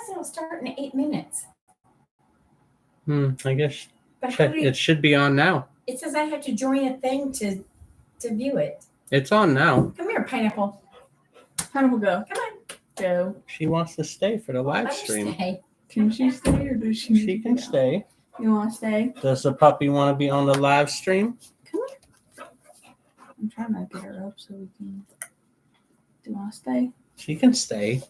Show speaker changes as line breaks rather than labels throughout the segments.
says it'll start in 8 minutes.
I guess it should be on now.
It says I have to join a thing to view it.
It's on now.
Come here, Pineapple.
Pineapple, go.
Come on.
Go.
She wants to stay for the live stream.
Stay.
Can she stay or does she?
She can stay.
You want to stay?
Does the puppy want to be on the live stream?
Come on. I'm trying to get her up so we can. Do you want to stay?
She can stay.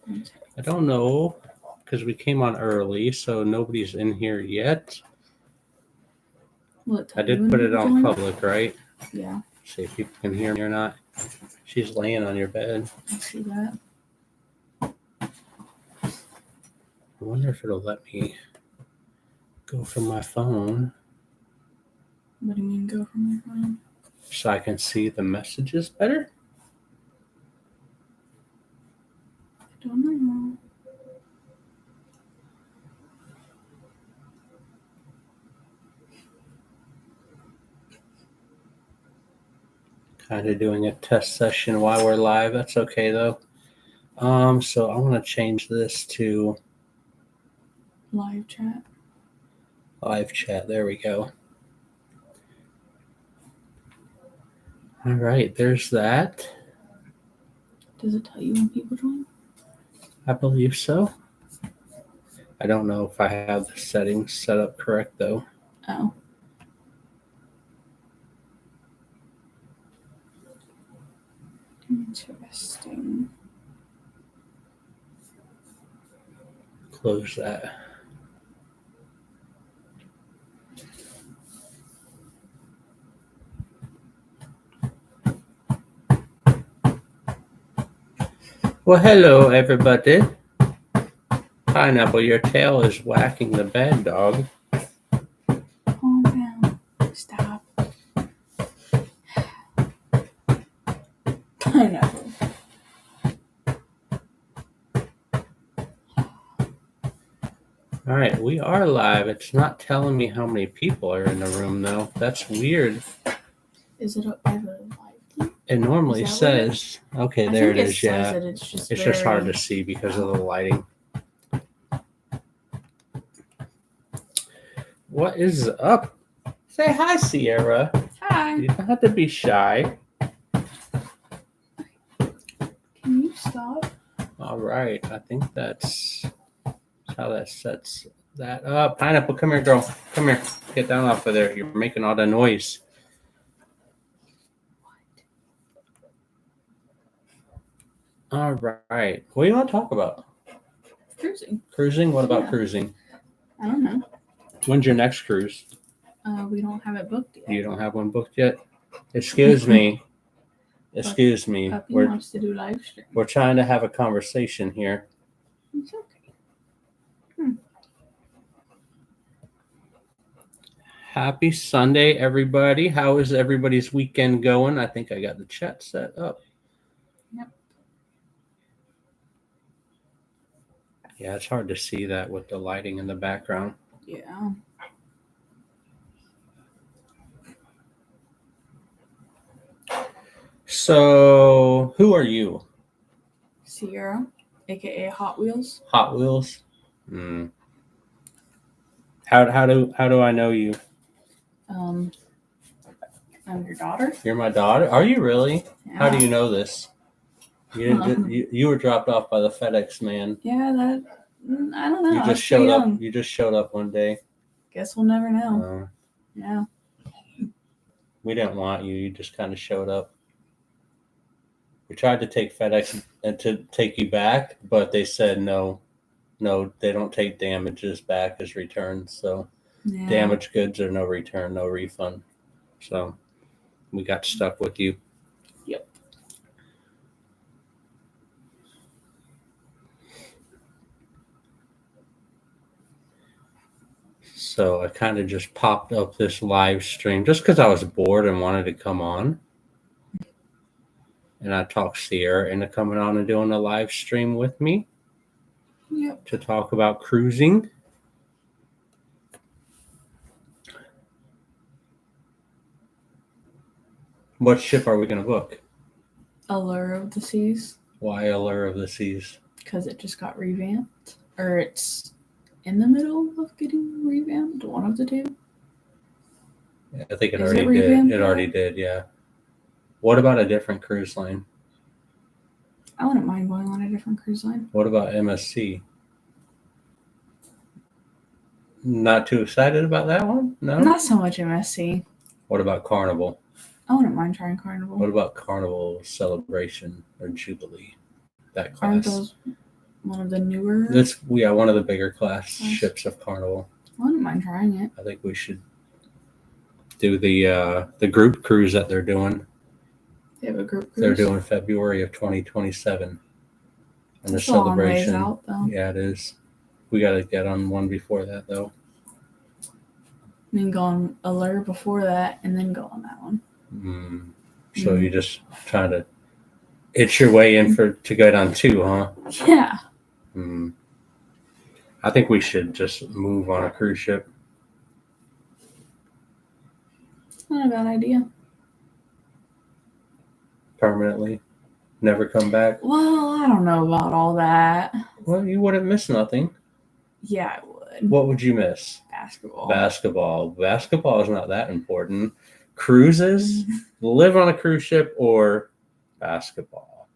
I don't know because we came on early, so nobody's in here yet. I did put it on public, right?
Yeah.
See if people can hear me or not. She's laying on your bed.
I see that.
I wonder if it'll let me go from my phone.
What do you mean go from your phone?
So I can see the messages better?
I don't know.
Kind of doing a test session while we're live. That's okay though. So I want to change this to
Live chat.
live chat. There we go. All right, there's that.
Does it tell you when people join?
I believe so. I don't know if I have the settings set up correct though.
Oh. Interesting.
Close that. Well, hello, everybody. Pineapple, your tail is whacking the bed, dog.
Calm down. Stop. Pineapple.
All right, we are live. It's not telling me how many people are in the room, though. That's weird.
Is it up by the live?
It normally says, okay, there it is. Yeah,
it's
just hard to see because of the lighting. What is up? Say hi, Siehra.
Hi.
You don't have to be shy.
Can you stop?
All right, I think that's how that sets that up. Pineapple, come here, girl. Come here. Get down off of there. You're making all the noise. All right. What do you want to talk about?
Cruising.
Cruising? What about cruising?
I don't know.
When's your next cruise?
We don't have it booked yet.
You don't have one booked yet? Excuse me. Excuse me.
Puppy wants to do live stream.
We're trying to have a conversation here.
It's okay.
Happy Sunday, everybody. How is everybody's weekend going? I think I got the chat set up.
Yep.
Yeah, it's hard to see that with the lighting in the background.
Yeah.
So, who are you?
Siehra, aka hotwheelz.
hotwheelz. How do I know you?
I'm your daughter.
You're my daughter. Are you really?
Yeah.
How do you know this? You didn't. You were dropped off by the FedEx man.
Yeah, that. I don't know.
You just showed up. You just showed up one day.
Guess we'll never know. Yeah.
We didn't want you. You just kind of showed up. We tried to take FedEx and to take you back, but they said no, they don't take damages back as returns. So damaged goods are no return, no refund. So we got stuck with you.
Yep.
So I kind of just popped up this live stream just because I was bored and wanted to come on. And I talked Siehra into coming on and doing a live stream with me.
Yep.
To talk about cruising. What ship are we going to book?
Allure of the Seas.
Why Allure of the Seas?
Because it just got revamped. or it's in the middle of getting revamped. One of the two.
I think it
Is
already
it
did.
revamped
It already did, yeah. What about a different cruise line?
I wouldn't mind going on a different cruise line.
What about MSC? Not too excited about that one? No?
Not so much MSC.
What about Carnival?
I wouldn't mind trying Carnival.
What about Carnival Celebration or Jubilee? That class.
Aren't those one of the newer?
That's one of the bigger class ships of Carnival.
I wouldn't mind trying it.
I think we should do the group cruise that they're doing.
They have a group cruise.
They're doing February of 2027. And
That's
the
a long ways
celebration.
out, though.
Yeah, it is. We got to get on one before that, though.
I mean, go on Allure before that, and then go on that one.
So you're just trying to itch your way in to go down 2, huh?
Yeah.
I think we should just move on a cruise ship.
Not a bad idea.
Permanently. Never come back.
Well, I don't know about all that.
Well, you wouldn't miss nothing.
Yeah, I would.
What would you miss?
Basketball.
Basketball is not that important. Cruises, live on a cruise ship, or basketball.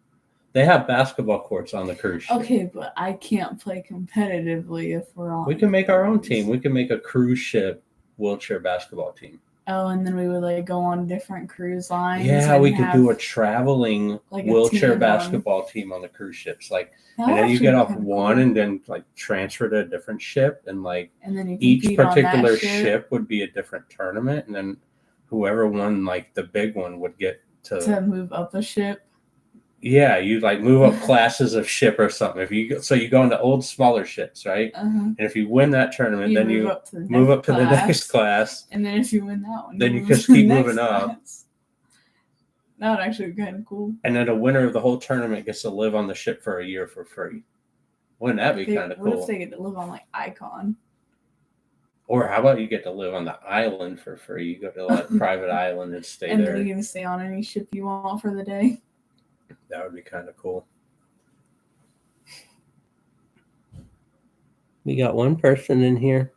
They have basketball courts on the cruise ship.
Okay, but I can't play competitively if we're on.
We can make our own team. We can make a cruise ship wheelchair basketball team.
Oh, and then we would like go on different cruise lines.
Yeah, we could do a traveling
like
wheelchair basketball team on the cruise ships. Like, and then you get off one and then like transfer to a different ship, and like
and then
each particular ship would be a different tournament, and then whoever won like the big one would get to
move up a ship.
Yeah, you like move up classes of ship or something. If you go into old smaller ships, right? And if you win that tournament, then you move up to the next class.
And then if you win that one,
then you just keep moving up.
That would actually be kind of cool.
And then the winner of the whole tournament gets to live on the ship for a year for free. Wouldn't that be kind of cool?
What if they get to live on like Icon?
Or how about you get to live on the island for free? You go to like private island and stay there.
And then you can stay on any ship you want for the day.
That would be kind of cool. We got one person in here.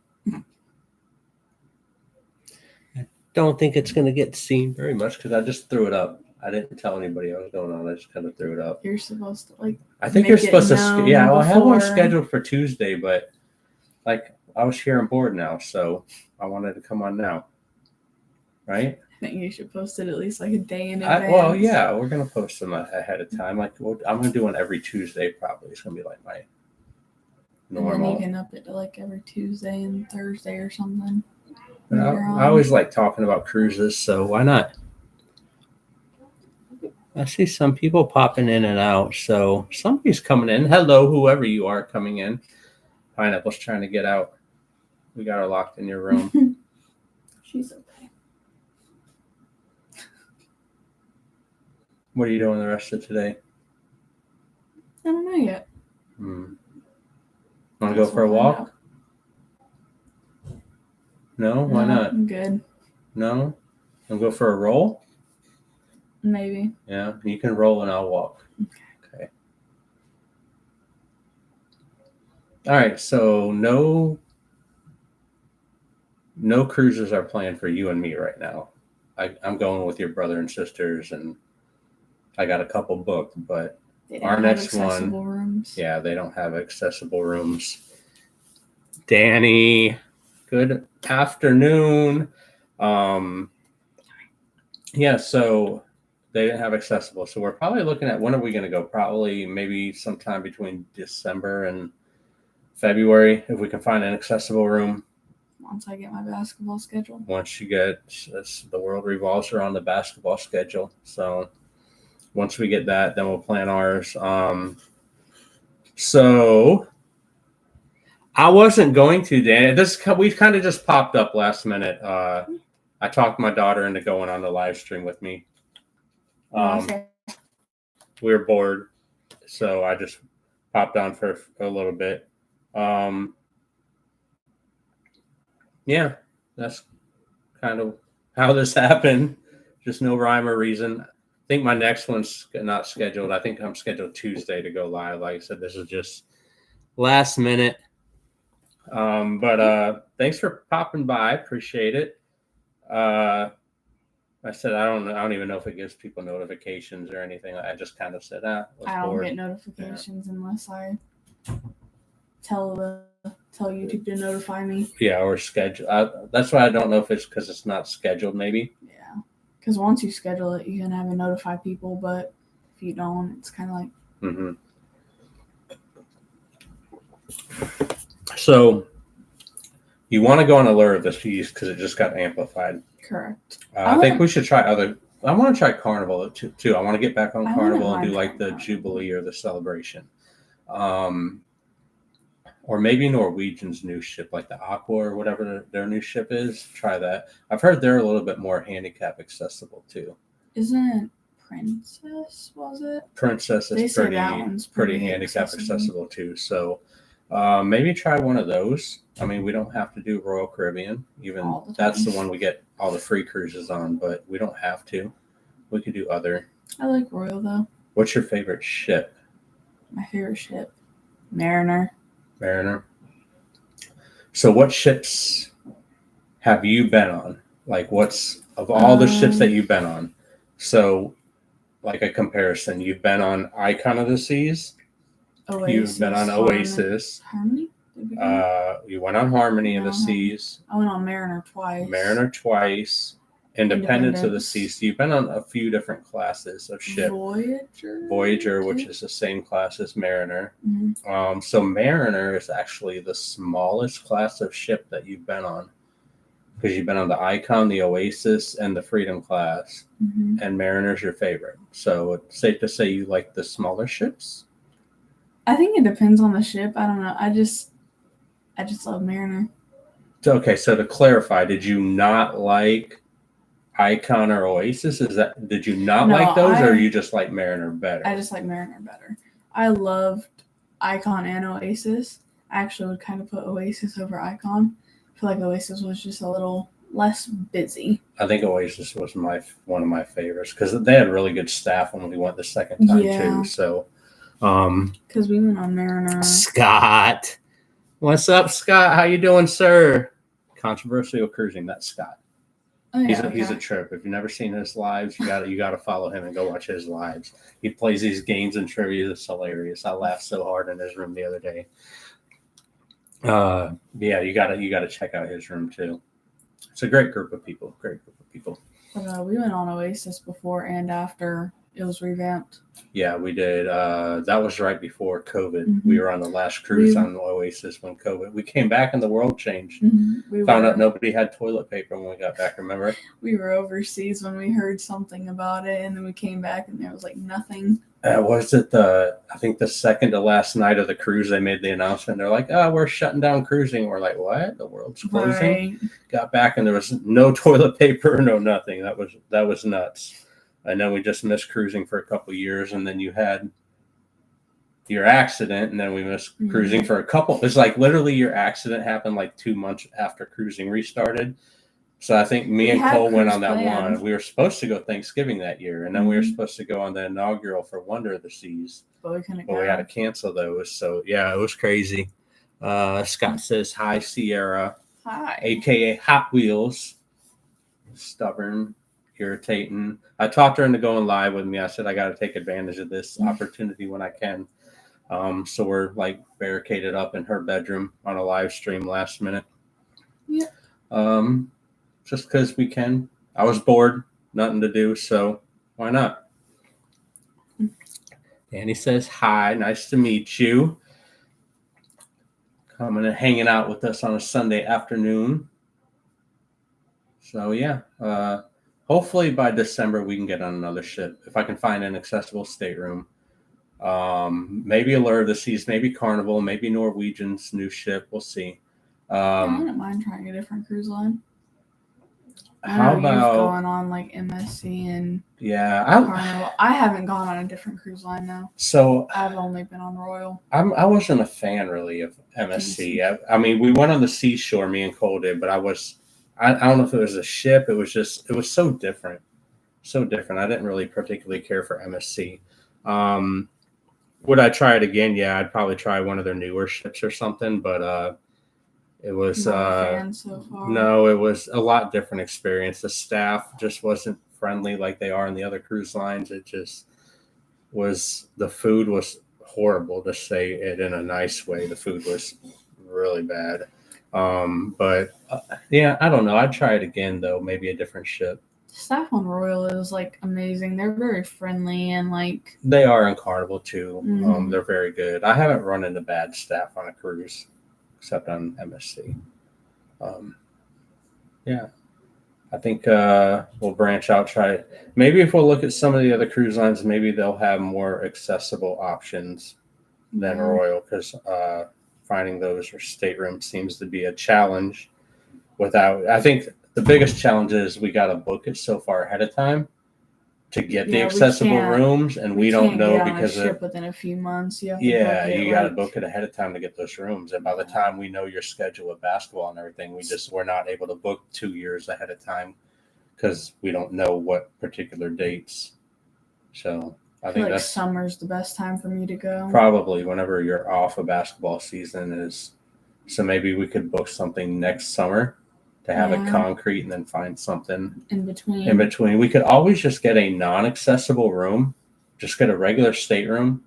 I don't think it's going to get seen very much because I just threw it up. I didn't tell anybody I was going on. I just kind of threw it up.
You're supposed to like.
I think you're supposed to. Yeah, well, I have one scheduled for Tuesday, but like I was here on board now, so I wanted to come on now. Right?
I think you should post it at least like a day in advance.
Well, yeah, we're going to post them ahead of time. Like I'm going to do one every Tuesday probably. It's going to be like my normal.
And then you can up it to like every Tuesday and Thursday or something.
I always like talking about cruises, so why not? I see some people popping in and out, so somebody's coming in. Hello, whoever you are coming in. Pineapple's trying to get out. We got her locked in your room.
She's okay.
What are you doing the rest of today?
I don't know yet.
Want to go for a walk? No? Why not?
I'm good.
No? Want to go for a roll?
Maybe.
Yeah, you can roll and I'll walk. Okay. All right, so no cruises are planned for you and me right now. I'm going with your brother and sisters, and I got a couple booked, but our next one,
rooms.
Yeah, they don't have accessible rooms. Danny, good afternoon. Yeah, so they didn't have accessible. So we're probably looking at when are we going to go? Probably maybe sometime between December and February if we can find an accessible room.
Once I get my basketball schedule.
Once you get the world revolves around the basketball schedule. So once we get that, then we'll plan ours. So I wasn't going to, Dan. We kind of just popped up last minute. I talked my daughter into going on the live stream with me. We were bored, so I just popped on for a little bit. Yeah, that's kind of how this happened. Just no rhyme or reason. I think my next one's not scheduled. I think I'm scheduled Tuesday to go live. Like I said, this is just last minute. But thanks for popping by. Appreciate it. I said I don't even know if it gives people notifications or anything. I just kind of said,
I don't
bored.
get notifications unless I tell YouTube to notify me.
Yeah, or schedule. That's why I don't know if it's because it's not scheduled. Maybe.
Yeah, because once you schedule it, you can have it notify people, but if you don't, it's kind of like.
Mm-hmm. So you want to go on Allure of the Seas because it just got amplified.
Correct.
I think we should try other. I want to try Carnival too. I want to get back on Carnival and do like the Jubilee or the Celebration. Or maybe Norwegian's new ship, like the Aqua or whatever their new ship is. Try that. I've heard they're a little bit more handicap accessible too.
Isn't Princess, was it?
Princess is pretty handicap accessible too. So maybe try one of those. I mean, we don't have to do Royal Caribbean. Even that's the one we get all the free cruises on, but we don't have to. We could do other.
I like Royal though.
What's your favorite ship?
My favorite ship, Mariner.
So what ships have you been on? Like what's of all the ships that you've been on? So like a comparison, you've been on Icon of the Seas.
Oasis,
you've been on Oasis.
Harmony?
You went on Harmony of the Seas.
I went on Mariner twice.
Independence of the Seas. So you've been on a few different classes of ship. Voyager, which is the same class as Mariner.
Mm-hmm.
So Mariner is actually the smallest class of ship that you've been on, because you've been on the Icon, the Oasis, and the Freedom class.
Mm-hmm.
And Mariner's your favorite. So it's safe to say you like the smaller ships?
I think it depends on the ship. I don't know. I just love Mariner.
Okay, so to clarify, did you not like Icon or Oasis? Did you not like those, or you just like Mariner better?
I just like Mariner better. I loved Icon and Oasis. I actually would kind of put Oasis over Icon. I feel like Oasis was just a little less busy.
I think Oasis was one of my favorites because they had really good staff when we went the second time too. So,
because we went on Mariner.
Scott, what's up, Scott? How you doing, sir? Controversial cruising. That's Scott.
Oh, yeah,
he's a trip. If you've never seen his lives, you got to follow him and go watch his lives. He plays these games and trivia. It's hilarious. I laughed so hard in his room the other day. Yeah, you gotta check out his room too. It's a great group of people.
But we went on Oasis before and after it was revamped.
Yeah, we did. That was right before COVID.
Mm-hmm.
We were on the last cruise on Oasis when COVID. We came back and the world changed.
Mm-hmm.
We found out nobody had toilet paper when we got back. Remember?
We were overseas when we heard something about it, and then we came back and there was like nothing.
Was it I think the second to last night of the cruise, they made the announcement. They're like, "Oh, we're shutting down cruising." We're like, "What? The world's closing?" Right. Got back and there was no toilet paper, no nothing. That was nuts. I know we just missed cruising for a couple of years, and then you had your accident, and then we missed cruising for a couple. It's like literally your accident happened like 2 months after cruising restarted. So I think me and Cole went on that one. We were supposed to go Thanksgiving that year, and then we were supposed to go on the inaugural for Wonder of the Seas.
But we
had to cancel those. So yeah, it was crazy. Scott says hi, Sierra.
Hi.
AKA Hot Wheels. Stubborn, irritating. I talked her into going live with me. I said I got to take advantage of this opportunity when I can. So we're like barricaded up in her bedroom on a live stream last minute.
Yeah.
Just because we can. I was bored, nothing to do, so why not? Danny says hi, nice to meet you. Coming and hanging out with us on a Sunday afternoon. So yeah, hopefully by December we can get on another ship if I can find an accessible stateroom. Maybe Allure of the Seas, maybe Carnival, maybe Norwegian's new ship. We'll see.
I wouldn't mind trying a different cruise line.
How about
going on like MSC and
Carnival?
I haven't gone on a different cruise line though.
So
I've only been on Royal.
I wasn't a fan really of MSC. I mean, we went on the Seashore, me and Cole did, but I don't know if it was a ship. It was so different. I didn't really particularly care for MSC. Would I try it again? Yeah, I'd probably try one of their newer ships or something. But it was
Not a fan so far.
no, it was a lot different experience. The staff just wasn't friendly like they are in the other cruise lines. It just was. The food was horrible, to say it in a nice way. The food was really bad. But yeah, I don't know. I'd try it again though. Maybe a different ship.
Staff on Royal is like amazing. They're very friendly and like
They are in Carnival too.
Mhm.
They're very good. I haven't run into bad staff on a cruise, except on MSC. Yeah, I think we'll branch out. Try maybe if we'll look at some of the other cruise lines, maybe they'll have more accessible options than
Yeah.
Royal, because finding those or staterooms seems to be a challenge. I think the biggest challenge is we got to book it so far ahead of time to get the
Yeah, we
accessible
can't-
rooms, and we don't
can't
know
get on a
because
ship
of
within a few months. You have to
yeah,
book it,
you got to
like-
book it ahead of time to get those rooms, and by the time we know your schedule of basketball and everything, we're not able to book 2 years ahead of time because we don't know what particular dates. So I
I
think
feel like
that's
summer's the best time for me to go.
probably whenever you're off a basketball season is. So maybe we could book something next summer to have it
Yeah.
concrete and then find something
in between.
in between. We could always just get a non-accessible room, just get a regular stateroom,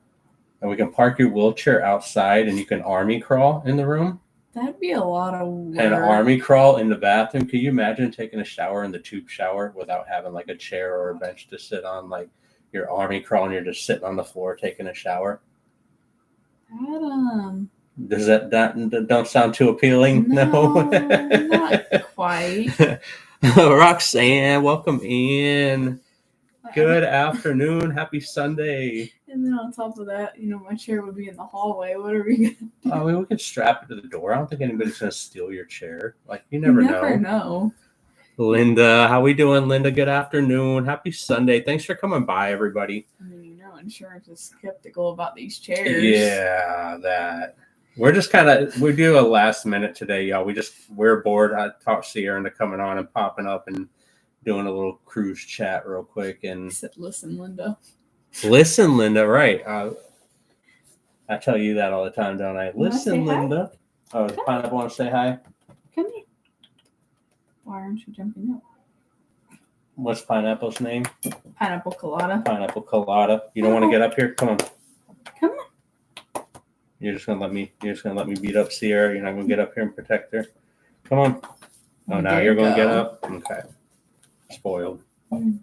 and we can park your wheelchair outside and you can army crawl in the room
That'd be a lot of work.
and army crawl in the bathroom. Can you imagine taking a shower in the tube shower without having like a chair or a bench to sit on? Like you're army crawling, you're just sitting on the floor taking a shower.
Adam.
Does that don't sound too appealing?
No, not quite.
Roxanne, welcome in. Good afternoon. Happy Sunday.
And then on top of that, my chair would be in the hallway. What are we gonna do?
I mean, we could strap it to the door. I don't think anybody's gonna steal your chair. Like you
You
never
never
know.
know.
Linda, how we doing, Linda? Good afternoon. Happy Sunday. Thanks for coming by, everybody.
I mean, insurance is skeptical about these chairs.
Yeah, that. We're just we do a last minute today, y'all. We're bored. I talked Siehra into coming on and popping up and doing a little cruise chat real quick. And
I said, listen, Linda.
listen, Linda, right. I tell you that all the time, don't I?
Wanna
Listen,
say hi?
Linda. Oh, does Pineapple want to say hi?
Come here. Why aren't you jumping up?
What's Pineapple's name?
Pineapple colada.
Pineapple Colada. You don't want to get up here? Come on.
Come
on. You're just gonna let me beat up Siehra. You're not gonna get up here and protect her. Come on. Oh, now
There
you're
you
gonna get
go.
up? Okay. Spoiled.
Mm.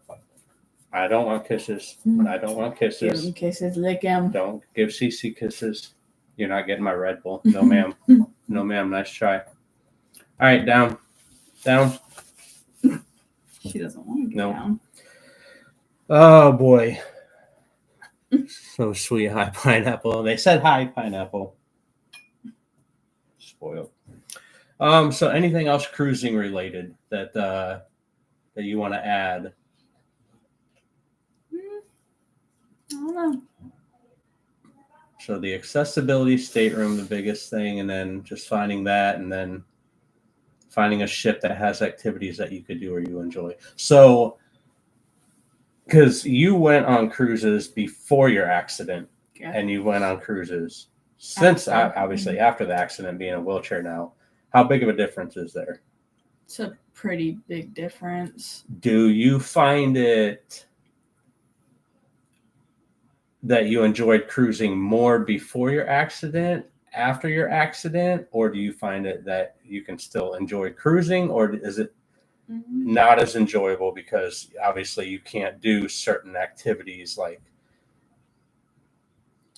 I don't want kisses.
Mm.
I don't want
Give
kisses.
him kisses, lick him.
Don't give Cece kisses. You're not getting my Red Bull. No, ma'am. No, ma'am. Nice try. All right, down. Down.
She doesn't want to get
No.
down.
Oh, boy. So sweet. Hi, Pineapple. They said hi, Pineapple. Spoiled. So anything else cruising related that you want to add?
I don't know.
So the accessibility stateroom, the biggest thing, and then just finding that, and then finding a ship that has activities that you could do or you enjoy. So, because you went on cruises before your accident,
Yeah.
and you went on cruises since,
After.
obviously, after the accident, being in a wheelchair now. How big of a difference is there?
It's a pretty big difference.
Do you find it that you enjoyed cruising more before your accident, after your accident, or do you find it that you can still enjoy cruising, or is it not as enjoyable because obviously you can't do certain activities like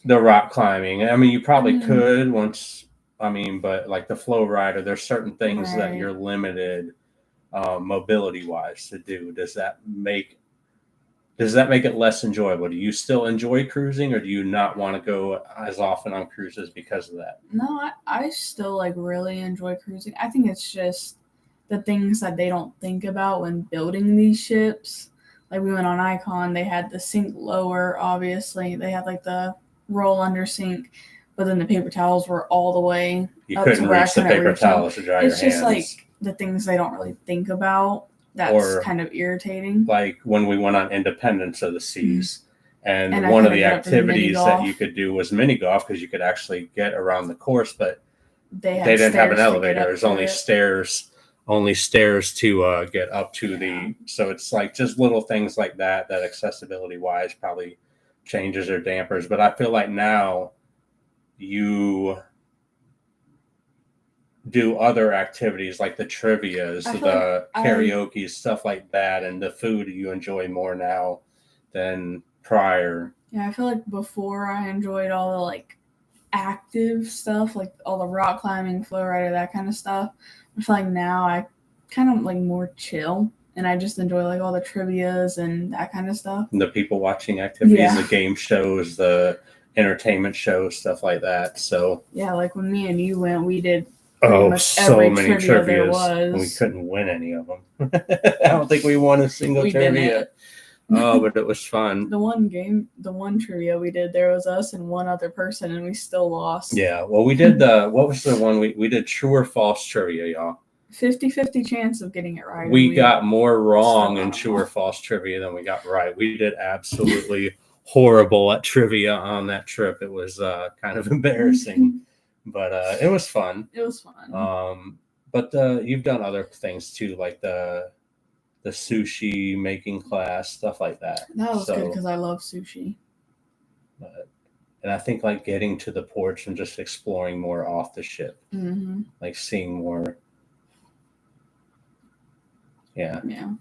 the rock climbing? I mean, you probably could once, but like the flow rider, there's certain things that
Right.
you're limited mobility wise to do. Does that make it less enjoyable? Do you still enjoy cruising, or do you not want to go as often on cruises because of that?
No, I still really enjoy cruising. I think it's just the things that they don't think about when building these ships. Like we went on Icon, they had the sink lower, obviously. They had the roll under sink, but then the paper towels were all the way
You
up to
couldn't
where I
reach the
couldn't
paper
reach them.
towels to dry
It's
your
just
hands.
the things they don't really think about. That's
Or-
kind of irritating.
Like when we went on Independence of the Seas, And
And I
one of
couldn't
the
get up to the mini
activities that
golf.
you could do was mini golf because you could actually get around the course, but
They
they didn't have an
stairs to get
elevator.
up
There's
to
only
it.
stairs to get up to
Yeah.
the. So it's like just little things like that accessibility wise probably changes or dampers. But I feel like now you do other activities like the trivias,
I feel
the
like
karaoke, stuff like that, and the food you enjoy more now than prior.
Yeah, I feel like before I enjoyed all the like active stuff, like all the rock climbing, flow rider, that kind of stuff. I feel like now I kind of like more chill, and I just enjoy like all the trivias and that kind of stuff.
The people watching activities,
Yeah.
the game shows, the entertainment shows, stuff like that. So
Yeah, like when me and you went, we did pretty much
so
every
many
trivia there
trivias.
was.
We couldn't win any of them. I don't think we won a single
We
trivia.
didn't.
Oh, but it was fun.
The one trivia we did, there was us and one other person, and we still lost.
Yeah, well, we did what was the one we did? True or false trivia, y'all.
50-50 chance of getting it right.
We got more wrong
still
in
got 'em
true or
all.
false trivia than we got right. We did absolutely horrible at trivia on that trip. It was kind of embarrassing, but it was fun.
It was fun.
But you've done other things too, like the sushi making class, stuff like that.
That was good because I love sushi.
And I think like getting to the ports and just exploring more off the ship,
Mm-hmm.
like seeing more. Yeah.
Yeah.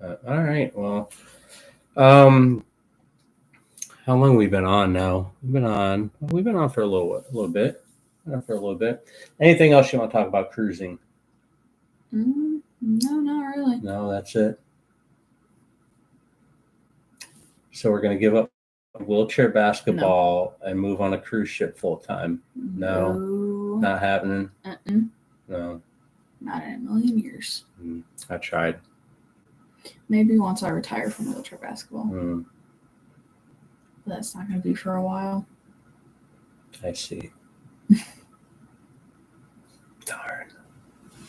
All right. Well, how long have we been on now? We've been on for a little bit. Anything else you want to talk about cruising?
No, not really.
No, that's it. So we're going to give up wheelchair basketball and move on a cruise ship full time. No, not happening. No,
not in a million years.
I tried.
Maybe once I retire from wheelchair basketball. But that's not going to be for a while.
I see. Darn.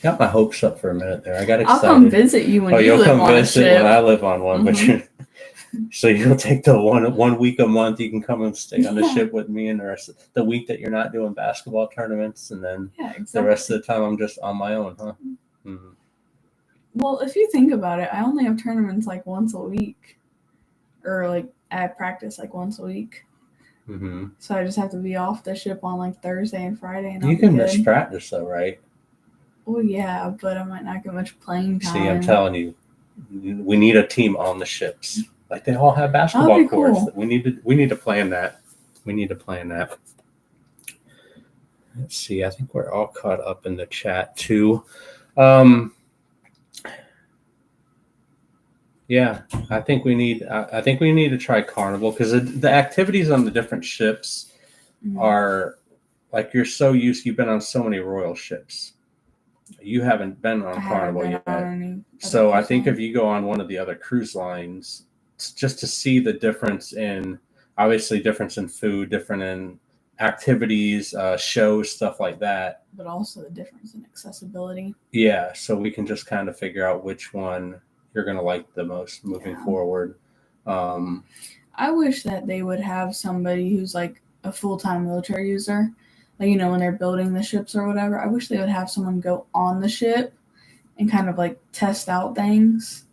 Got my hopes up for a minute there. I got excited.
I'll come visit you when you
you'll
live
come
on
visit
a ship.
when I live on one. But so you'll take the one week a month. You can come and stay on the ship with me, and the rest of the week that you're not doing basketball tournaments, and then the rest of the time I'm just on my own, huh? Mm-hmm.
Well, if you think about it, I only have tournaments like once a week, or like I practice like once a week.
Mm-hmm.
So I just have to be off the ship on like Thursday and Friday, and
you can miss practice though, right?
Well, yeah, but I might not get much playing time.
See, I'm telling you, we need a team on the ships. Like they all have basketball courts.
Cool.
We need to plan that. Let's see. I think we're all caught up in the chat too. Yeah, I think we need to try Carnival because the activities on the different ships are like you've been on so many royal ships. You haven't been on Carnival yet. So I think if you go on one of the other cruise lines, just to see the difference in food, different in activities, shows, stuff like that.
But also the difference in accessibility.
Yeah, so we can just kind of figure out which one you're going to like the most moving forward.
I wish that they would have somebody who's like a full-time wheelchair user. Like, when they're building the ships or whatever, I wish they would have someone go on the ship and kind of like test out things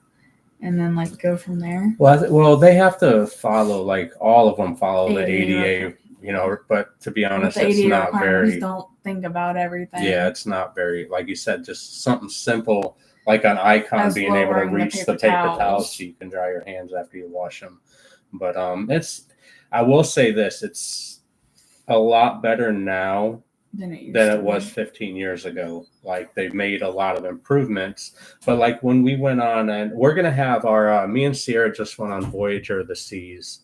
and then like go from there.
Well, they have to follow, like all of them follow the ADA, but to be honest, it's not very.
Don't think about everything.
Yeah, it's not very, like you said, just something simple like on Icon being able to reach the paper towels so you can dry your hands after you wash them. But I will say this, it's a lot better now than it was 15 years ago. Like they've made a lot of improvements. But like when we went on, and we're going to have our, me and Siehra just went on Voyager of the Seas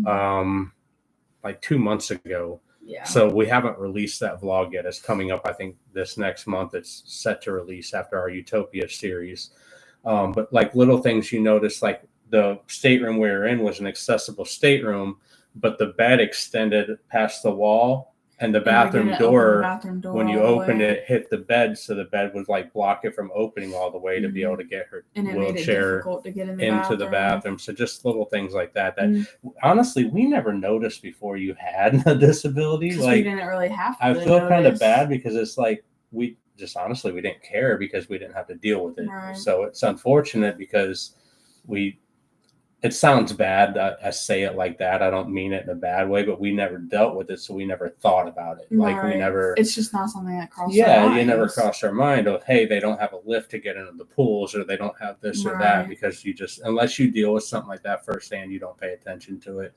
like 2 months ago.
Yeah.
So we haven't released that vlog yet. It's coming up, I think, this next month. It's set to release after our Utopia series. But like little things you notice, like the stateroom we were in was an accessible stateroom, but the bed extended past the wall. And the
in the
bathroom
beginning, open the
door,
bathroom door
when you
all the
opened
way.
it, hit the bed, so the bed would like block it from opening all the way to be able to get her
And it made it
wheelchair
difficult to get in the
into
bathroom.
the bathroom. So just little things like that. That honestly, we never noticed before you had a disability.
Because
Like
we didn't really have to.
I feel kind of
notice.
bad because it's like we just honestly we didn't care because we didn't have to deal with it.
Right.
So it's unfortunate because it sounds bad that I say it like that. I don't mean it in a bad way, but we never dealt with it, so we never thought about it. Like we
Right.
never.
It's just not something that crossed.
Yeah,
our minds.
you never crossed our mind of, hey, they don't have a lift to get into the pools, or they don't have this or that,
Right.
because you just, unless you deal with something like that firsthand, you don't pay attention to it.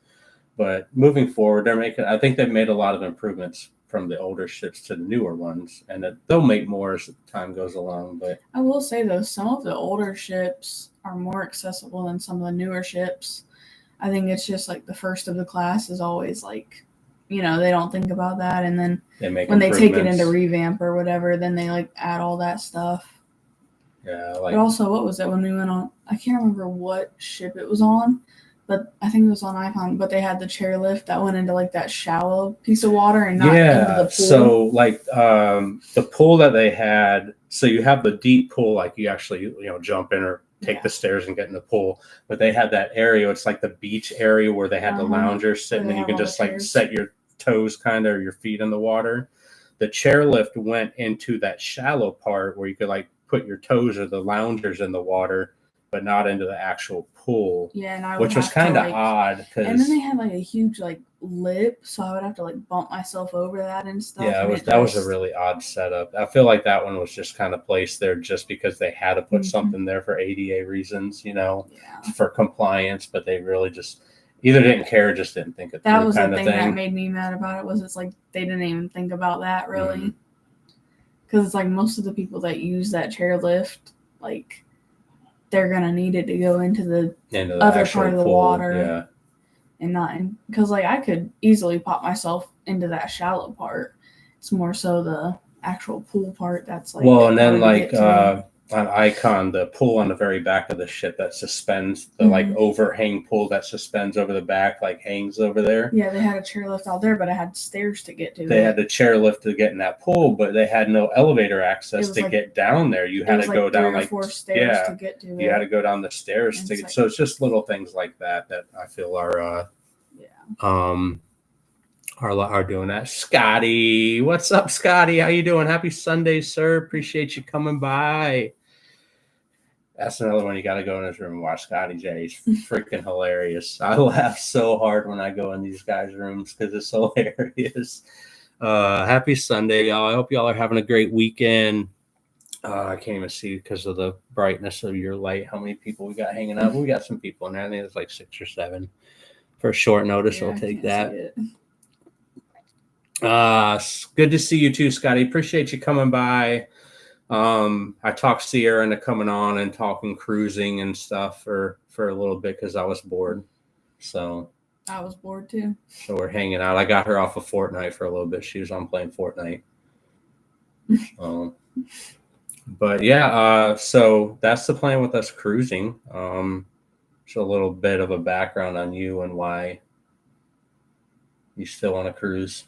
But moving forward, I think they've made a lot of improvements from the older ships to the newer ones, and that they'll make more as time goes along. But
I will say though, some of the older ships are more accessible than some of the newer ships. I think it's just like the first of the class is always like, they don't think about that, and then when they take it into revamp or whatever, then they like add all that stuff.
Yeah,
but also, what was it when we went on? I can't remember what ship it was on, but I think it was on Icon. But they had the chairlift that went into like that shallow piece of water and not into the pool.
So like the pool that they had, so you have the deep pool, like you actually jump in or take the stairs and get in the pool. But they had that area. It's like the beach area where they had the loungers sitting, and you can just like set your toes kind of or your feet in the water. The chairlift went into that shallow part where you could like put your toes or the loungers in the water, but not into the actual pool.
Yeah,
which was kind of odd.
And then they had like a huge like lip, so I would have to like bump myself over that and stuff.
Yeah, that was a really odd setup. I feel like that one was just kind of placed there just because they had to put something there for ADA reasons, for compliance, but they really just either didn't care or just didn't think it through.
That was the thing that made me mad about it, was it's like they didn't even think about that really. Because it's like most of the people that use that chairlift, like they're gonna need it to go into the other part of the water, and not because like I could easily pop myself into that shallow part. It's more so the actual pool part that's like
and then like on Icon, the pool on the very back of the ship that suspends, the like overhang pool that suspends over the back, like hangs over there.
Yeah, they had a chairlift out there, but I had stairs to get to.
They had the chairlift to get in that pool, but they had no elevator access to get down there. You had to go down like 3 or 4 stairs to get to it. You had to go down the stairs to get. So it's just little things like that I feel are doing that. Scotty, what's up, Scotty? How you doing? Happy Sunday, sir. Appreciate you coming by. That's another one you got to go in his room and watch. Scotty J. He's freaking hilarious. I laugh so hard when I go in these guys' rooms because it's hilarious. Happy Sunday, y'all. I hope y'all are having a great weekend. I can't even see because of the brightness of your light how many people we got hanging out. We got some people in there. I think it's like 6 or 7. For short notice, we'll take that. Good to see you too, Scotty. Appreciate you coming by. I talked Siehra into coming on and talking cruising and stuff for a little bit because I was bored. So
I was bored too.
So we're hanging out. I got her off of Fortnite for a little bit. She was on playing Fortnite. But yeah, so that's the plan with us cruising. So a little bit of a background on you and why you still want to cruise.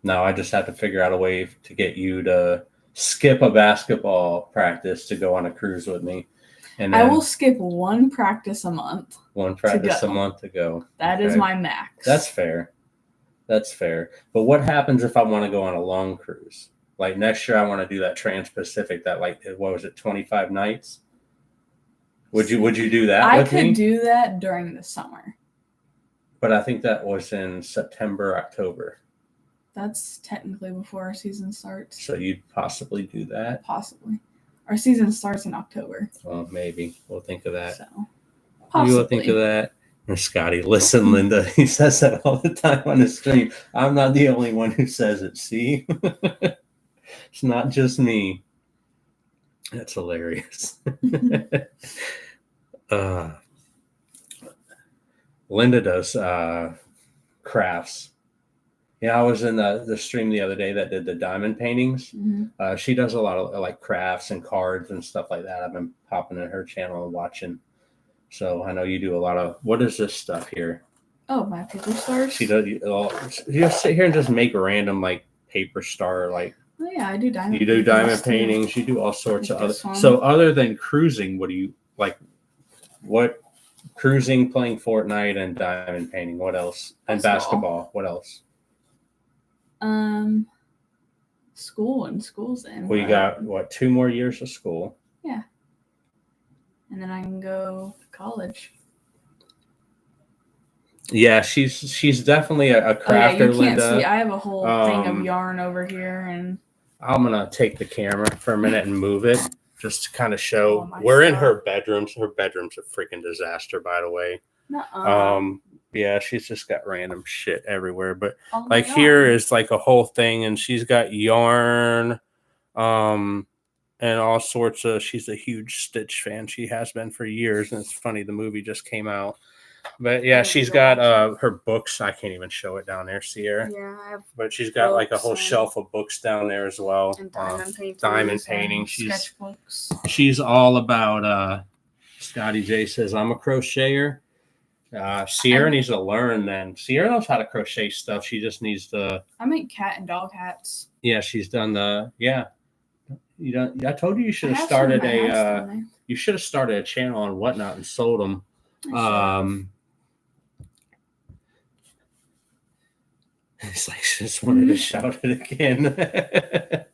Now I just have to figure out a way to get you to skip a basketball practice to go on a cruise with me. And
I will skip one practice a month.
One practice a month to go.
That is my max.
That's fair. That's fair. But what happens if I want to go on a long cruise? Like next year I want to do that Trans-Pacific, that like, what was it, 25 nights? Would you do that with me?
I could do that during the summer.
But I think that was in September, October.
That's technically before our season starts.
So you'd possibly do that?
Possibly. Our season starts in October.
Well, maybe. We'll think of that.
So, possibly.
You will think of that. And Scotty, listen, Linda, he says that all the time on his stream. I'm not the only one who says it. See? It's not just me. That's hilarious. Linda does crafts. Yeah, I was in the stream the other day that did the diamond paintings.
Mm-hmm.
She does a lot of like crafts and cards and stuff like that. I've been popping in her channel and watching. So I know you do a lot of, what is this stuff here?
Oh, my paper stars.
She does. You just sit here and just make random like paper star like.
Oh yeah, I do diamond.
You do diamond
too.
paintings. You do all sorts
Like
of other.
this one.
So other than cruising, what do you like? What cruising, playing Fortnite, and diamond painting? What else? And basketball. What else?
School's in.
Well, you got what? 2 more years of school.
Yeah. And then I can go to college.
Yeah, she's definitely a crafter,
Oh yeah, you can't
Linda.
see. I have a whole thing of yarn over here, and
I'm gonna take the camera for a minute and move it just to kind of show.
Oh,
We're in
stuff.
her bedrooms. Her bedroom's a freaking disaster, by the way.
Nuh-uh.
Yeah, she's just got random shit everywhere. But
Oh
like here is like a whole thing, and she's got yarn, and all sorts of. She's a huge Stitch fan. She has been for years, and it's funny. The movie just came out. But yeah, she's got her books. I can't even show it down there, Siehra.
Yeah, I have.
But she's got like a whole shelf of books down there as well.
And diamond
painting.
Sketchbooks.
She's all about. Scotty J says I'm a crocheter. Siehra needs to learn. Then Siehra knows how to crochet stuff. She just needs to.
I make cat and dog hats.
Yeah, she's done the. Yeah, you don't. I told you should have started a. You should have started a channel on Whatnot and sold them. It's like she just wanted to shout it again.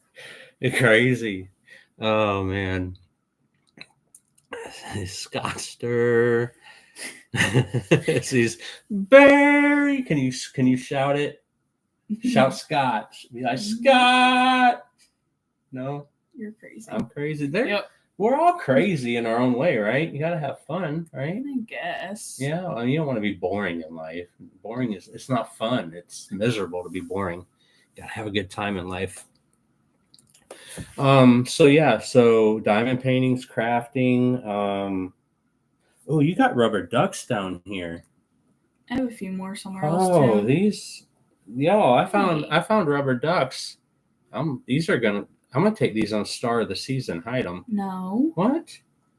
You're crazy. Oh man. Scottster. She's Barry. Can you shout it? Shout Scott. Be like Scott. No,
you're crazy.
I'm crazy. We're all crazy in our own way, right? You gotta have fun, right?
I guess.
Yeah, I mean, you don't want to be boring in life. Boring it's not fun. It's miserable to be boring. You gotta have a good time in life. So diamond paintings, crafting. Oh, you got rubber ducks down here.
I have a few more somewhere else too.
Oh, these, I found rubber ducks. I'm gonna take these on Star of the Season. Hide them.
No.
What?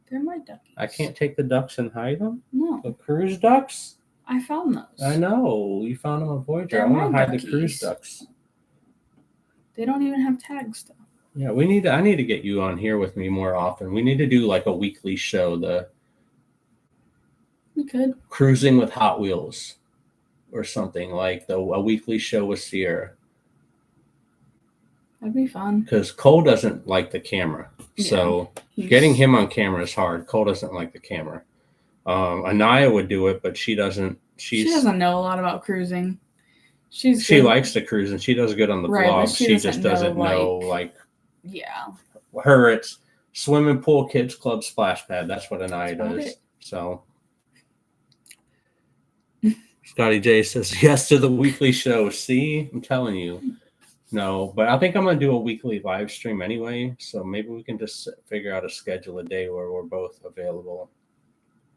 They're my duckies.
I can't take the ducks and hide them.
No.
The cruise ducks.
I found those.
I know you found them on Voyager.
They're
I want to hide
duckies.
The cruise ducks.
They don't even have tags though.
Yeah, I need to get you on here with me more often. We need to do like a weekly show.
We could.
Cruising with Hot Wheels or something like a weekly show with Siehra.
That'd be fun.
Because Cole doesn't like the camera.
Yeah,
so getting him on camera is hard. Cole doesn't like the camera. Anaya would do it, but she doesn't. She doesn't
know a lot about cruising.
She likes to cruise and she does good on the vlogs. She just doesn't know like.
Yeah.
Her, it's swimming pool, kids club, splash pad. That's what Anaya does. So. Scotty J says yes to the weekly show. See, I'm telling you. No, but I think I'm going to do a weekly live stream anyway. So maybe we can just figure out a schedule a day where we're both available.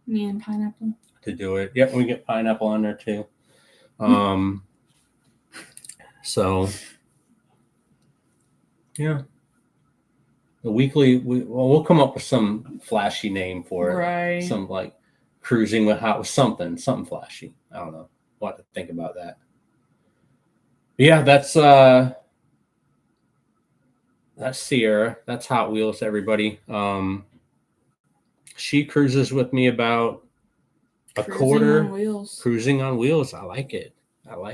Me and Pineapple.
To do it. Yep, we get Pineapple on there too. So, yeah. The weekly, we'll come up with some flashy name for it.
Right.
Some like cruising with something flashy. I don't know. We'll have to think about that. But yeah, that's Siehra. That's Hot Wheels, everybody. She cruises with me about a quarter. Cruising on wheels. I like it.
So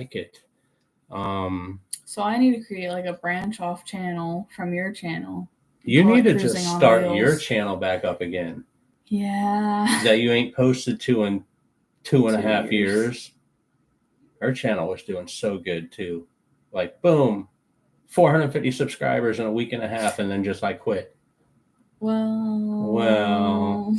I need to create like a branch off channel from your channel.
You need to just start your channel back up again.
Yeah.
That you ain't posted to in 2.5 years. Her channel was doing so good too. Like boom, 450 subscribers in a week and a half, and then just like quit. Well.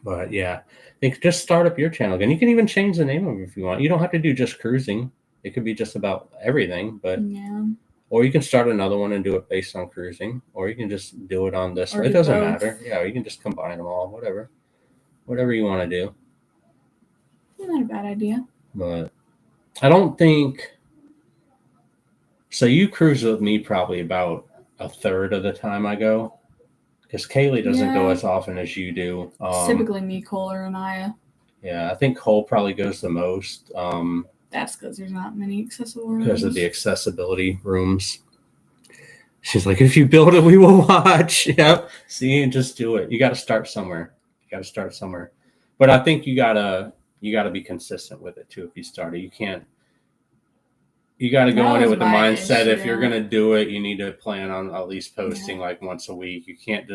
But yeah, I think just start up your channel again. You can even change the name of it if you want. You don't have to do just cruising. It could be just about everything, but
yeah.
Or you can start another one and do it based on cruising, or you can just do it on this. It doesn't matter. Yeah, you can just combine them all, whatever you want to do.
Not a bad idea.
But I don't think. So you cruise with me probably about a third of the time I go, because Kaylee doesn't go as often as you do.
Typically me, Cole, or Anaya.
Yeah, I think Cole probably goes the most.
That's because there's not many accessible rooms.
Because of the accessibility rooms. She's like, if you build it, we will watch. Yep. See, and just do it. You got to start somewhere. But I think you gotta be consistent with it too. If you start it, you got to go in it with the mindset. If you're gonna do it, you need to plan on at least posting like once a week. You can't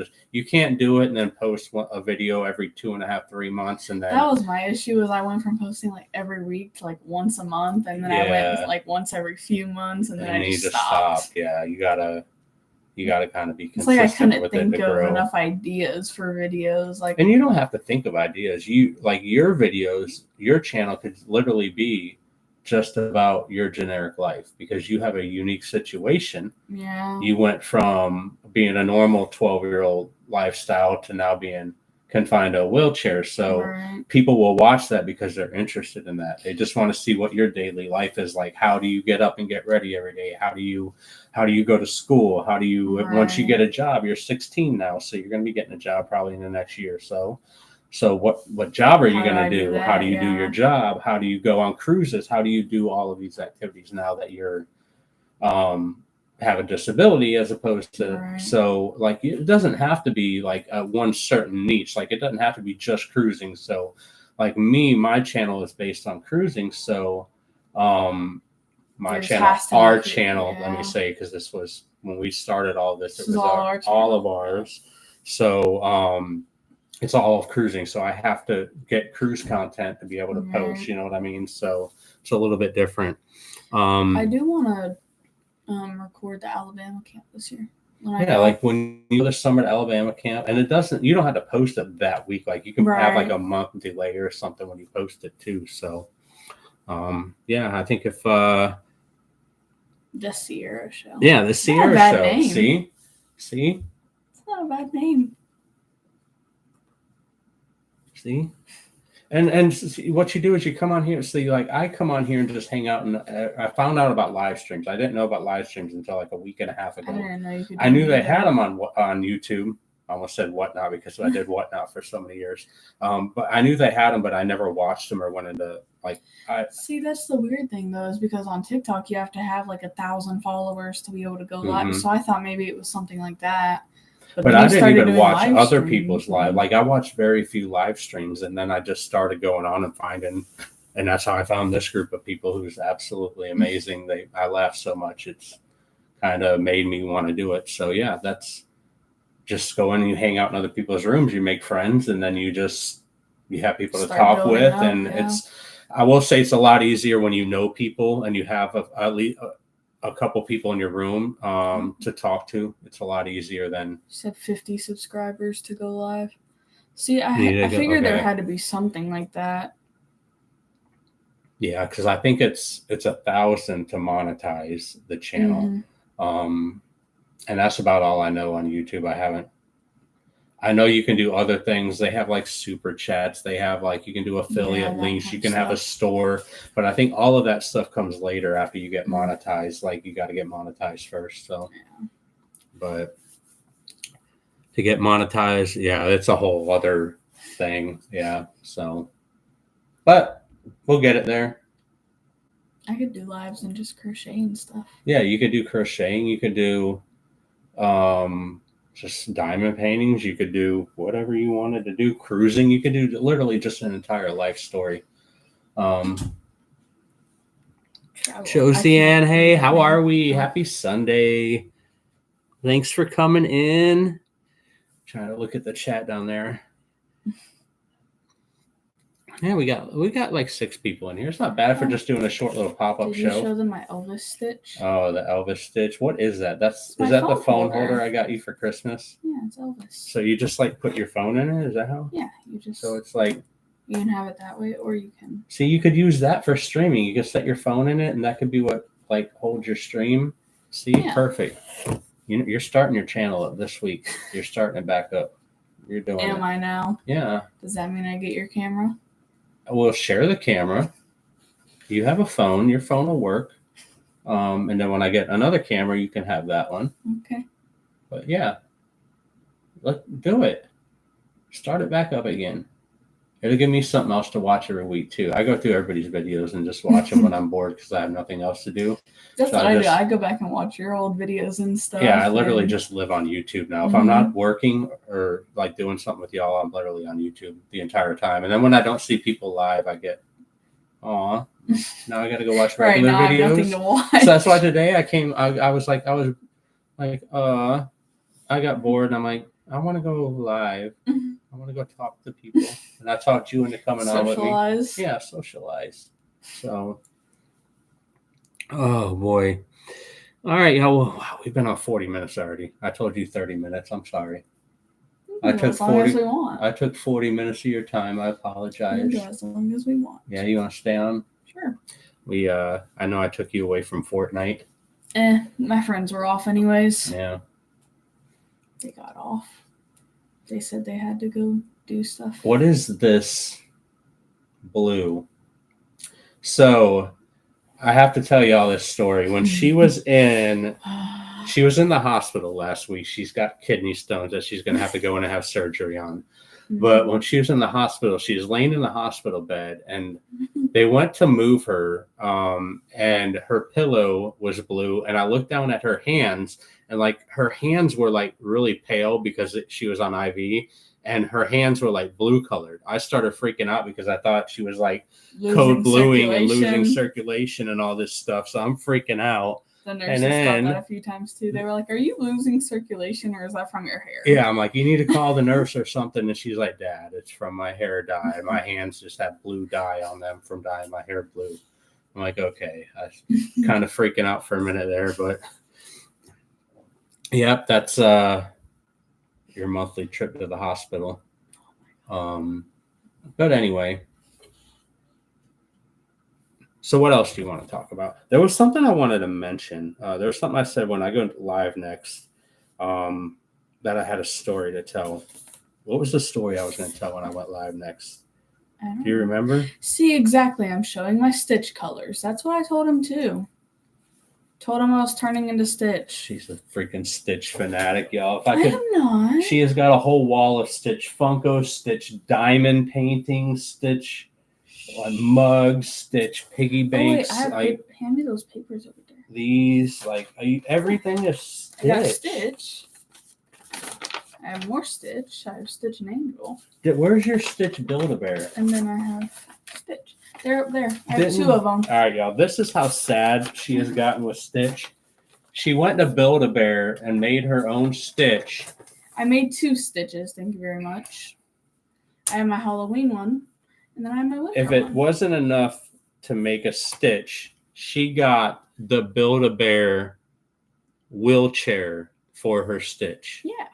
do it and then post a video every 2.5, 3 months, and then
that was my issue. Was I went from posting like every week to like once a month, and then I went like once every few months, and then I just stopped.
Yeah, you gotta kind of be consistent.
It's like I couldn't
with
think
it to
of
grow.
enough ideas for videos. Like,
and you don't have to think of ideas. You like your videos, your channel could literally be just about your generic life because you have a unique situation.
Yeah.
You went from being a normal 12-year-old lifestyle to now being confined to a wheelchair. So people will watch that because they're interested in that. They just want to see what your daily life is like. How do you get up and get ready every day? How do you go to school? How do you, once you get a job, you're 16 now. So you're going to be getting a job probably in the next year or so. So what job are you going to do? How do you do your job? How do you go on cruises? How do you do all of these activities now that you're have a disability as opposed to so like it doesn't have to be like one certain niche. Like it doesn't have to be just cruising. So like my channel is based on cruising. So my channel, our channel, let me say, because this was when we started all this, it was all of ours. So it's all of cruising. So I have to get cruise content to be able to post, you know what I mean? So it's a little bit different.
I do want to record the Alabama camp this year.
Like when you go this summer to Alabama camp, and you don't have to post it that week. Like you can have like a month delay or something when you post it too. So I think if
the Siehra show.
Yeah, the Siehra show. Name. See?
It's not a bad name.
See? And what you do is you come on here. See, like I come on here and just hang out. And I found out about live streams. I didn't know about live streams until like a week and a half ago.
I didn't know you could.
I knew they had them on YouTube. I almost said Whatnot because I did Whatnot for so many years. But I knew they had them, but I never watched them or went into like.
See, that's the weird thing though, is because on TikTok you have to have like 1,000 followers to be able to go live. So I thought maybe it was something like that.
But I didn't even watch other people's live. Like I watched very few live streams, and then I just started going on and finding, and that's how I found this group of people who's absolutely amazing. I laugh so much, it's kind of made me want to do it. So yeah, that's just go in and you hang out in other people's rooms, you make friends, and then you have people to talk with, and I will say it's a lot easier when you know people and you have at least a couple people in your room to talk to. It's a lot easier than.
You said 50 subscribers to go live. See, I figured there had to be something like that.
Yeah, because I think it's 1,000 to monetize the channel, and that's about all I know on YouTube. I know you can do other things. They have like super chats. They have like you can do affiliate links. You can have a store, but I think all of that stuff comes later after you get monetized. Like you got to get monetized first. So, but to get monetized, it's a whole other thing. Yeah. So, but we'll get it there.
I could do lives and just crochet and stuff.
Yeah, you could do crocheting. You could do, just diamond paintings. You could do whatever you wanted to do. Cruising. You could do literally just an entire life story. Josiane, hey, how are we? Happy Sunday. Thanks for coming in. Trying to look at the chat down there. Yeah, we got like 6 people in here. It's not bad for just doing a short little pop-up show.
Did you show them my Elvis stitch?
Oh, the Elvis stitch. What is that? Is that the phone holder I got you for Christmas?
Yeah, it's Elvis.
So you just like put your phone in it? Is that how?
Yeah, you just.
So it's like.
You can have it that way, or you can.
See, you could use that for streaming. You can set your phone in it, and that could be what like holds your stream. See, perfect. You're starting your channel up this week. You're starting it back up. You're doing.
Am I now?
Yeah.
Does that mean I get your camera?
We'll share the camera. You have a phone. Your phone will work. And then when I get another camera, you can have that one.
Okay.
But yeah, let's do it. Start it back up again. It'll give me something else to watch every week too. I go through everybody's videos and just watch them when I'm bored because I have nothing else to do.
That's
So
what
I
I do.
just-
I go back and watch your old videos and stuff.
Yeah, I literally
and-
just live on YouTube now. If I'm not working or like doing something with y'all, I'm literally on YouTube the entire time. And then when I don't see people live, I get, aw, now I got to go watch
right
regular
now I have
videos.
nothing to watch.
So that's why today I was like, I got bored and I'm like, I want to go live. I want to go talk to people. And I talked you into coming on with me.
Socialize.
Yeah, socialize. So, oh boy. All right, y'all. Well, wow, we've been on 40 minutes already. I told you 30 minutes. I'm sorry. I took
as long as we want.
I took 40 minutes of your time. I apologize.
As long as we want.
Yeah, you want to stay on?
Sure.
I know I took you away from Fortnite.
My friends were off anyways.
Yeah.
They got off. They said they had to go do stuff.
What is this blue? So, I have to tell y'all this story. When she was in the hospital last week. She's got kidney stones that she's going to have to go in and have surgery on. But when she was in the hospital, she was laying in the hospital bed and they went to move her and her pillow was blue. And I looked down at her hands and like her hands were like really pale because she was on IV and her hands were like blue colored. I started freaking out because I thought she was like code bluing and losing circulation and all this stuff. So I'm freaking out.
The nurses thought that a few times too. They were like, "Are you losing circulation or is that from your hair?"
Yeah, I'm like, you need to call the nurse or something. And she's like, Dad, it's from my hair dye. My hands just have blue dye on them from dyeing my hair blue. I'm like, okay. I was kind of freaking out for a minute there, but yep, that's your monthly trip to the hospital. But anyway. So what else do you want to talk about? There was something I wanted to mention. There was something I said when I go live next that I had a story to tell. What was the story I was going to tell when I went live next? Do you remember?
See, exactly. I'm showing my Stitch colors. That's what I told him too. Told him I was turning into Stitch.
She's a freaking Stitch fanatic, y'all. If
I am not.
She has got a whole wall of Stitch Funko, Stitch diamond paintings, Stitch mugs, Stitch piggy banks.
Hand me those papers over there.
These, everything is Stitch.
I got Stitch. I have more Stitch. I have Stitch and Angel.
Where's your Stitch Build-A-Bear?
And then I have Stitch. They're up there. I have two of them.
All right, y'all. This is how sad she has gotten with Stitch. She went to Build-A-Bear and made her own Stitch.
I made 2 Stitches. Thank you very much. I have my Halloween one. And then I have my winter
If it
one.
wasn't enough to make a Stitch, she got the Build-A-Bear wheelchair for her Stitch.
Yeah.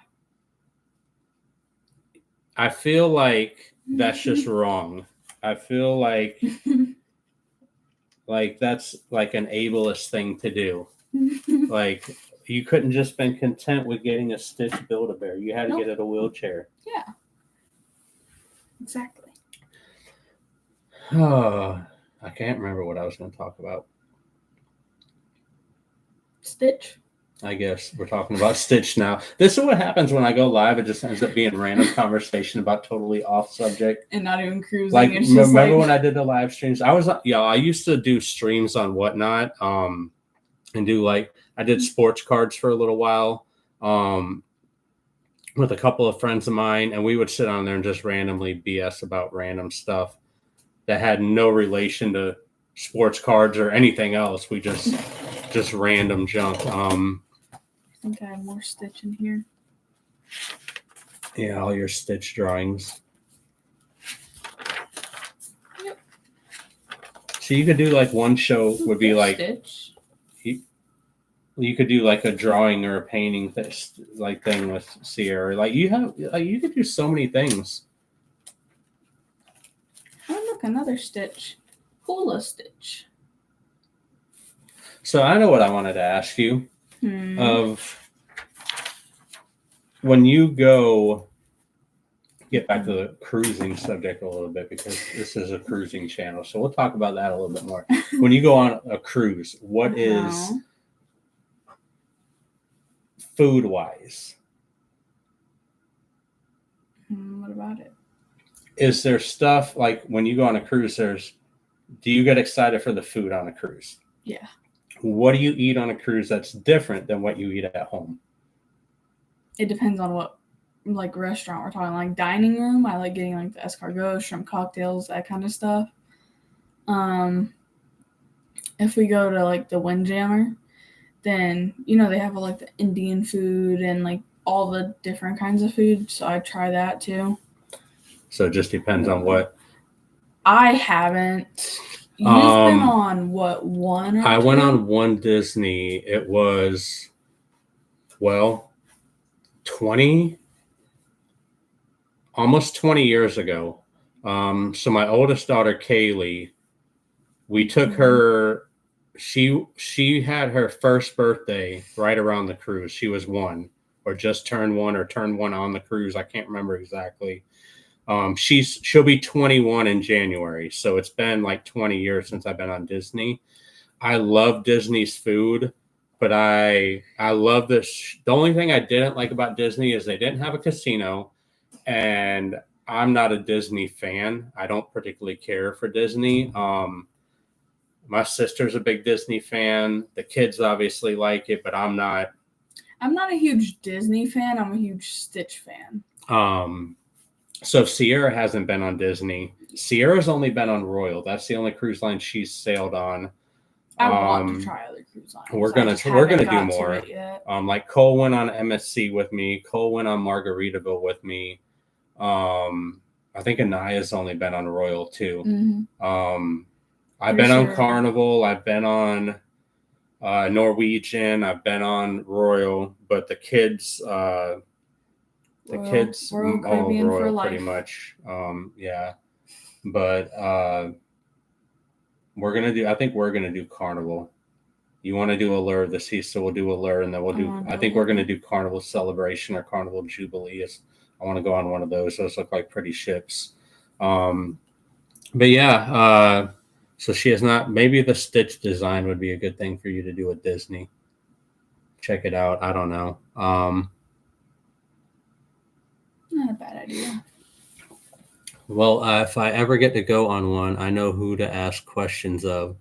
I feel like that's just wrong. I feel like that's like an ableist thing to do. Like you couldn't just been content with getting a Stitch Build-A-Bear. You had to get it a wheelchair.
Yeah. Exactly.
Oh, I can't remember what I was going to talk about.
Stitch.
I guess we're talking about Stitch now. This is what happens when I go live. It just ends up being random conversation about totally off subject.
And not even cruising.
Like,
it's just
remember when I did the live streams? I used to do streams on Whatnot and do I did sports cards for a little while with a couple of friends of mine. And we would sit on there and just randomly BS about random stuff that had no relation to sports cards or anything else. We just random junk.
I think I have more Stitch in here.
Yeah, all your Stitch drawings.
Yep.
So you could do one show would be
Stitch.
You could do a drawing or a painting thing with Siehra. You could do so many things.
Oh look, another Stitch. Hula Stitch.
So I know what I wanted to ask you. Of when you go get back to the cruising subject a little bit because this is a cruising channel, so we'll talk about that a little bit more. When you go on a cruise, what is food wise?
What about it?
is there stuff like when you go on a cruise, do you get excited for the food on a cruise?
Yeah.
What do you eat on a cruise that's different than what you eat at home?
It depends on what like restaurant we're talking. Like dining room, I like getting like the escargot, shrimp cocktails, that kind of stuff. If we go to like the Windjammer, then they have like the Indian food and like all the different kinds of food. So I try that too.
So it just depends on what.
I haven't. You've been on what, one or
I
two?
went on one Disney. It was almost 20 years ago. So my oldest daughter, Kaylee, we took her. She had her first birthday right around the cruise. She was 1 or just turned 1 or turned 1 on the cruise. I can't remember exactly. She'll be 21 in January. So it's been like 20 years since I've been on Disney. I love Disney's food, but I love this. The only thing I didn't like about Disney is they didn't have a casino, and I'm not a Disney fan. I don't particularly care for Disney. My sister's a big Disney fan. The kids obviously like it, but I'm not.
I'm not a huge Disney fan. I'm a huge Stitch fan.
So Siehra hasn't been on Disney. Sierra's only been on Royal. That's the only cruise line she's sailed on.
I want to try other cruise lines.
We're gonna do more. Like Cole went on MSC with me. Cole went on Margaritaville with me. I think Anaya's only been on Royal too.
Mm-hmm.
I've been on Carnival. I've been on Norwegian. I've been on Royal, but the kids, Royal
Caribbean for life.
Pretty much. Yeah, but I think we're gonna do Carnival. You want to do Allure this season, so we'll do Allure, and then we'll do. I think we're gonna do Carnival Celebration or Carnival Jubilee. I want to go on one of those. Those look like pretty ships. But yeah. So she has not. Maybe the Stitch design would be a good thing for you to do at Disney. Check it out. I don't know.
Not a bad idea.
Well, if I ever get to go on one, I know who to ask questions of.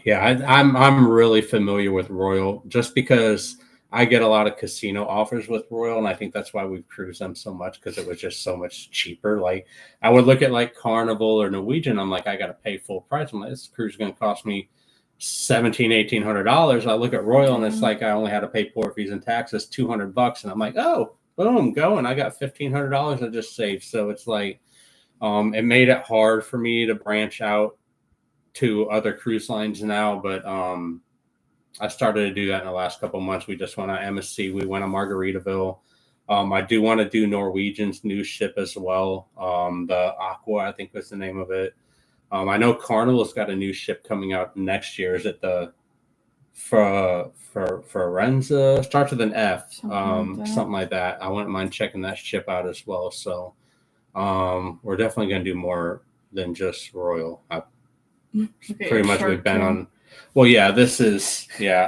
Yeah, I'm really familiar with Royal just because I get a lot of casino offers with Royal, and I think that's why we've cruised them so much because it was just so much cheaper. Like I would look at like Carnival or Norwegian, I'm like, I got to pay full price. I'm like, this cruise is going to cost me $1,800. I look at Royal, and it's like I only had to pay port fees and taxes, $200, and I'm like, oh, boom, go, and I got $1,500 I just saved. So it's like, it made it hard for me to branch out to other cruise lines now, but I started to do that in the last couple of months. We just went on MSC. We went on Margaritaville. I do want to do Norwegian's new ship as well. The Aqua, I think was the name of it. I know Carnival's got a new ship coming out next year. Is it the Forenza? Starts with an F. Something like that. I wouldn't mind checking that ship out as well. So we're definitely going to do more than just Royal. Pretty much we've been on. Well, yeah,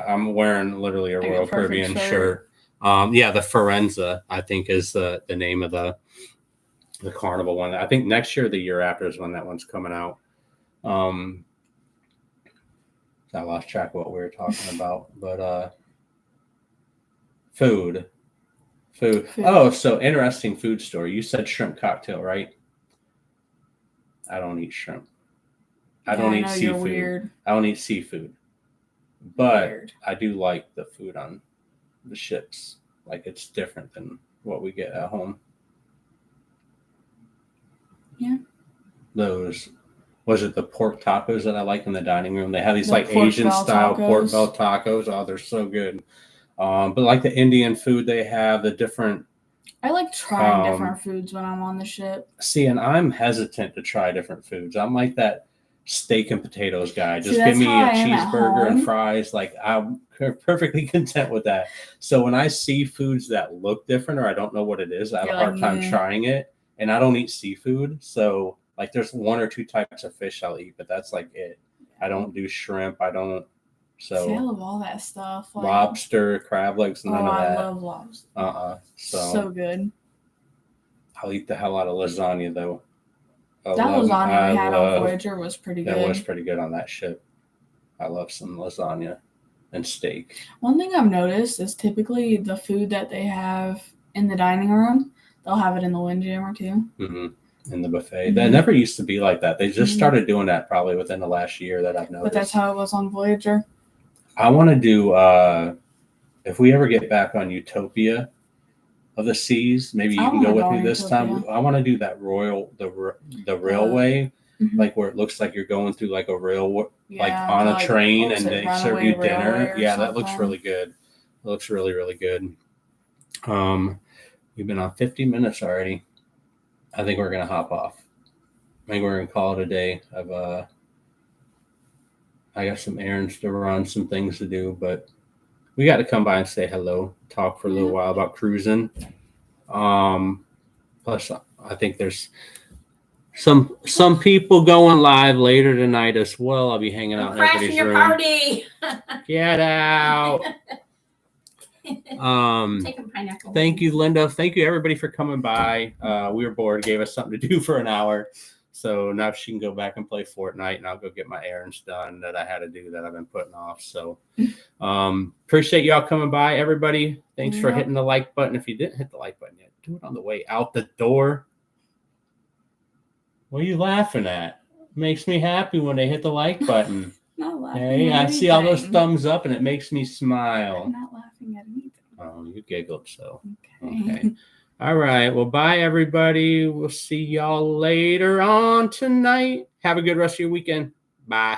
I'm wearing literally a Royal Caribbean shirt. The Forenza, I think, is the name of the Carnival one. I think next year, the year after is when that one's coming out. I lost track of what we were talking about, but food. Oh, so interesting food story. You said shrimp cocktail, right? I don't eat shrimp. I don't eat seafood. Weird. I don't eat seafood. But weird. I do like the food on the ships. Like it's different than what we get at home.
Yeah.
Was it the pork tacos that I like in the dining room? They have these like Asian style pork bell tacos. Oh, they're so good. But like the Indian food they have, the different.
I like trying different foods when I'm on the ship.
See, and I'm hesitant to try different foods. I'm like that steak and potatoes guy. Just give me a cheeseburger and fries. Like I'm perfectly content with that. So when I see foods that look different or I don't know what it is, I have a hard time trying it. And I don't eat seafood. So like there's 1 or 2 types of fish I'll eat, but that's like it. I don't do shrimp. I don't. So
I love all that stuff.
Like, lobster, crab legs, none of that.
I love lobster.
So
good.
I'll eat the hell out of lasagna though.
That lasagna we had on Voyager was pretty good.
That was pretty good on that ship. I love some lasagna and steak.
One thing I've noticed is typically the food that they have in the dining room, they'll have it in the Windjammer too.
Mm-hmm. In the buffet. That never used to be like that. They just started doing that probably within the last year that I've noticed.
But that's how it was on Voyager.
I want to do, if we ever get back on Utopia of the Seas, maybe you can go with me this time. I want to do that the railway, like where it looks like you're going through like a like on a train and they serve you dinner. Yeah, that looks really good. It looks really, really good. We've been on 50 minutes already. I think we're going to hop off. I think we're going to call it a day. I got some errands to run, some things to do, but we got to come by and say hello, talk for a little while about cruising. Plus, I think there's some people going live later tonight as well. I'll be hanging out in everybody's
your
room.
Party.
Get out. Thank you, Linda. Thank you, everybody, for coming by. We were bored, gave us something to do for an hour. So now she can go back and play Fortnite, and I'll go get my errands done that I had to do that I've been putting off. So appreciate y'all coming by, everybody. Thanks for hitting the like button. If you didn't hit the like button yet, do it on the way out the door. What are you laughing at? Makes me happy when they hit the like button.
Not laughing.
Hey, I see all those thumbs up, and it makes me smile.
I'm not laughing at anything.
Oh, you giggled, so. Okay. All right. Well, bye, everybody. We'll see y'all later on tonight. Have a good rest of your weekend. Bye.